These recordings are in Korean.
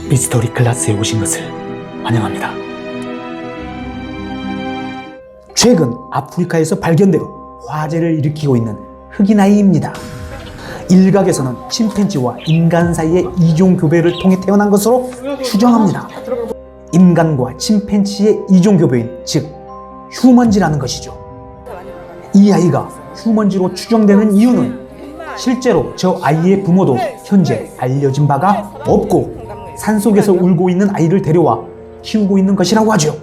미스터리 클라스에 오신 것을 환영합니다. 최근 아프리카에서 발견되어 화제를 일으키고 있는 흑인 아이입니다. 일각에서는 침팬지와 인간 사이의 이종교배를 통해 태어난 것으로 추정합니다. 인간과 침팬지의 이종교배인 즉 휴먼지라는 것이죠. 이 아이가 휴먼지로 추정되는 이유는 실제로 저 아이의 부모도 현재 알려진 바가 없고 산속에서 울고 있는 아이를 데려와 키우고 있는 것이라고 하죠.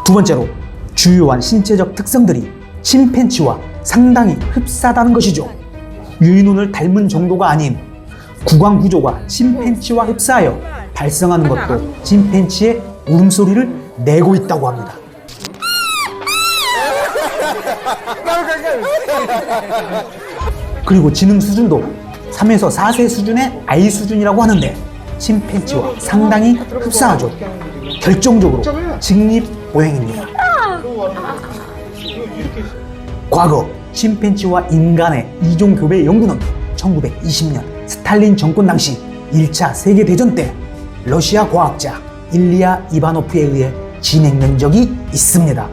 두 번째로 주요한 신체적 특성들이 침팬지와 상당히 흡사하다는 것이죠. 유인원을 닮은 정도가 아닌 구강 구조가 침팬지와 흡사하여 발성하는 것도 침팬지의 울음소리를 내고 있다고 합니다. 그리고 지능 수준도 3에서 4세 수준의 아이 수준이라고 하는데 침팬지와 상당히 흡사하죠. 결정적으로 직립보행입니다. 과거 침팬지와 인간의 이종교배 연구는 1920년 스탈린 정권 당시 1차 세계대전 때 러시아 과학자 일리아 이바노프에 의해 진행된 적이 있습니다.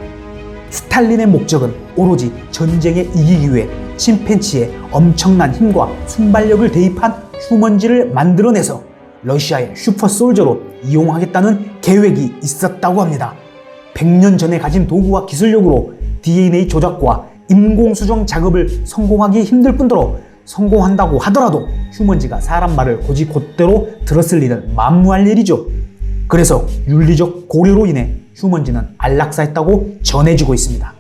스탈린의 목적은 오로지 전쟁에 이기기 위해 침팬지에 엄청난 힘과 순발력을 대입한 휴먼지를 만들어내서 러시아의 슈퍼솔저로 이용하겠다는 계획이 있었다고 합니다. 100년 전에 가진 도구와 기술력으로 DNA 조작과 인공수정 작업을 성공하기 힘들 뿐더러 성공한다고 하더라도 휴먼지가 사람 말을 곧이곧대로 들었을 리는 만무할 일이죠. 그래서 윤리적 고려로 인해 휴먼지는 안락사했다고 전해지고 있습니다.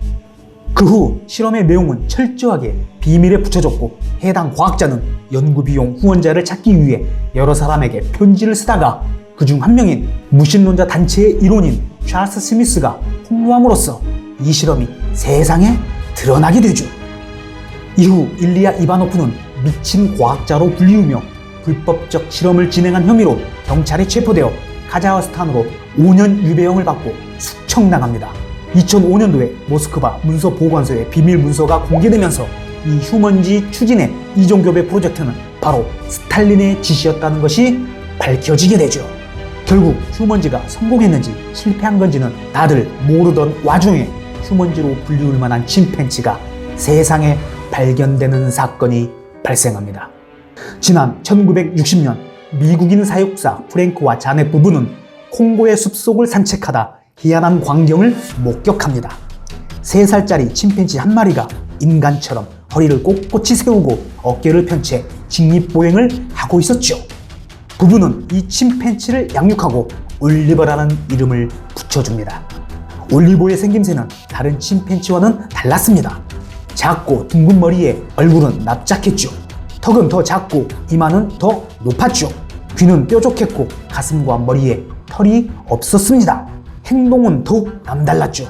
그 후 실험의 내용은 철저하게 비밀에 붙여졌고 해당 과학자는 연구비용 후원자를 찾기 위해 여러 사람에게 편지를 쓰다가 그중 한 명인 무신론자 단체의 일원인 찰스 스미스가 폭로함으로써 이 실험이 세상에 드러나게 되죠. 이후 일리아 이바노프는 미친 과학자로 불리우며 불법적 실험을 진행한 혐의로 경찰에 체포되어 카자흐스탄으로 5년 유배형을 받고 숙청당합니다. 2005년도에 모스크바 문서보관소의 비밀 문서가 공개되면서 이 휴먼지 추진의 이종교배 프로젝트는 바로 스탈린의 지시였다는 것이 밝혀지게 되죠. 결국 휴먼지가 성공했는지 실패한 건지는 다들 모르던 와중에 휴먼지로 불리울 만한 침팬지가 세상에 발견되는 사건이 발생합니다. 지난 1960년 미국인 사육사 프랭크와 자넷 부부는 콩고의 숲속을 산책하다 희한한 광경을 목격합니다. 3살짜리 침팬지 한 마리가 인간처럼 허리를 꼿꼿이 세우고 어깨를 펼쳐 직립보행을 하고 있었죠. 부부는 이 침팬지를 양육하고 올리버라는 이름을 붙여줍니다. 올리버의 생김새는 다른 침팬지와는 달랐습니다. 작고 둥근 머리에 얼굴은 납작했죠. 턱은 더 작고 이마는 더 높았죠. 귀는 뾰족했고 가슴과 머리에 털이 없었습니다. 행동은 더욱 남달랐죠.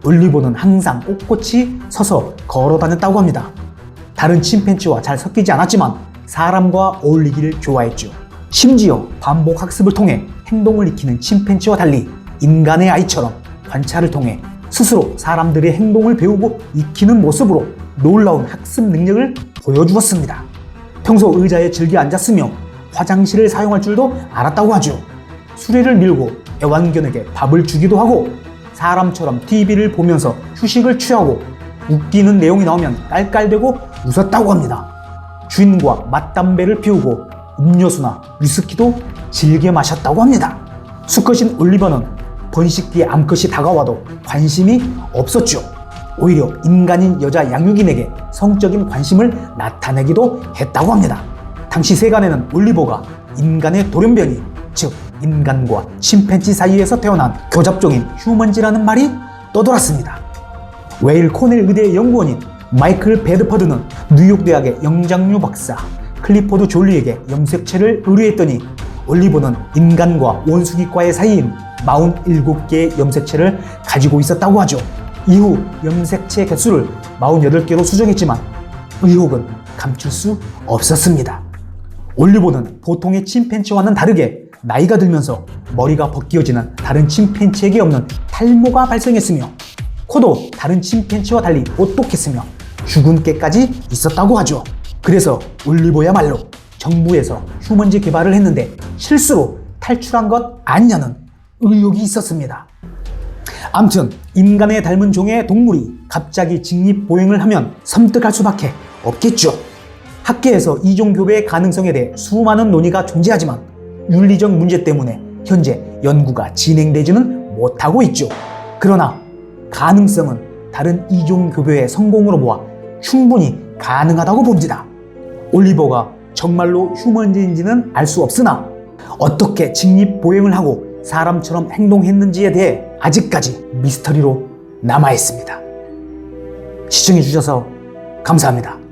올리버는 항상 꼿꼿이 서서 걸어 다녔다고 합니다. 다른 침팬지와 잘 섞이지 않았지만 사람과 어울리기를 좋아했죠. 심지어 반복 학습을 통해 행동을 익히는 침팬지와 달리 인간의 아이처럼 관찰을 통해 스스로 사람들의 행동을 배우고 익히는 모습으로 놀라운 학습 능력을 보여주었습니다. 평소 의자에 즐겨 앉았으며 화장실을 사용할 줄도 알았다고 하죠. 수레를 밀고 애완견에게 밥을 주기도 하고 사람처럼 TV를 보면서 휴식을 취하고 웃기는 내용이 나오면 깔깔대고 웃었다고 합니다. 주인과 맞담배를 피우고 음료수나 위스키도 즐겨 마셨다고 합니다. 수컷인 올리버는 번식기에 암컷이 다가와도 관심이 없었죠. 오히려 인간인 여자 양육인에게 성적인 관심을 나타내기도 했다고 합니다. 당시 세간에는 올리버가 인간의 돌연변이, 즉 인간과 침팬지 사이에서 태어난 교잡종인 휴먼지라는 말이 떠돌았습니다. 웨일 코넬 의대의 연구원인 마이클 베드퍼드는 뉴욕 대학의 영장류 박사 클리포드 졸리에게 염색체를 의뢰했더니 올리버는 인간과 원숭이과의 사이인 47개의 염색체를 가지고 있었다고 하죠. 이후 염색체 개수를 48개로 수정했지만 의혹은 감출 수 없었습니다. 올리버는 보통의 침팬지와는 다르게 나이가 들면서 머리가 벗겨지는 다른 침팬지에게 없는 탈모가 발생했으며 코도 다른 침팬지와 달리 오똑했으며 죽은 깨까지 있었다고 하죠. 그래서 올리버야말로 정부에서 휴먼지 개발을 했는데 실수로 탈출한 것 아니냐는 의혹이 있었습니다. 암튼 인간에 닮은 종의 동물이 갑자기 직립보행을 하면 섬뜩할 수밖에 없겠죠. 학계에서 이종교배의 가능성에 대해 수많은 논의가 존재하지만 윤리적 문제 때문에 현재 연구가 진행되지는 못하고 있죠. 그러나 가능성은 다른 이종교배의 성공으로 보아 충분히 가능하다고 봅니다. 올리버가 정말로 휴먼인지는 알 수 없으나 어떻게 직립보행을 하고 사람처럼 행동했는지에 대해 아직까지 미스터리로 남아있습니다. 시청해주셔서 감사합니다.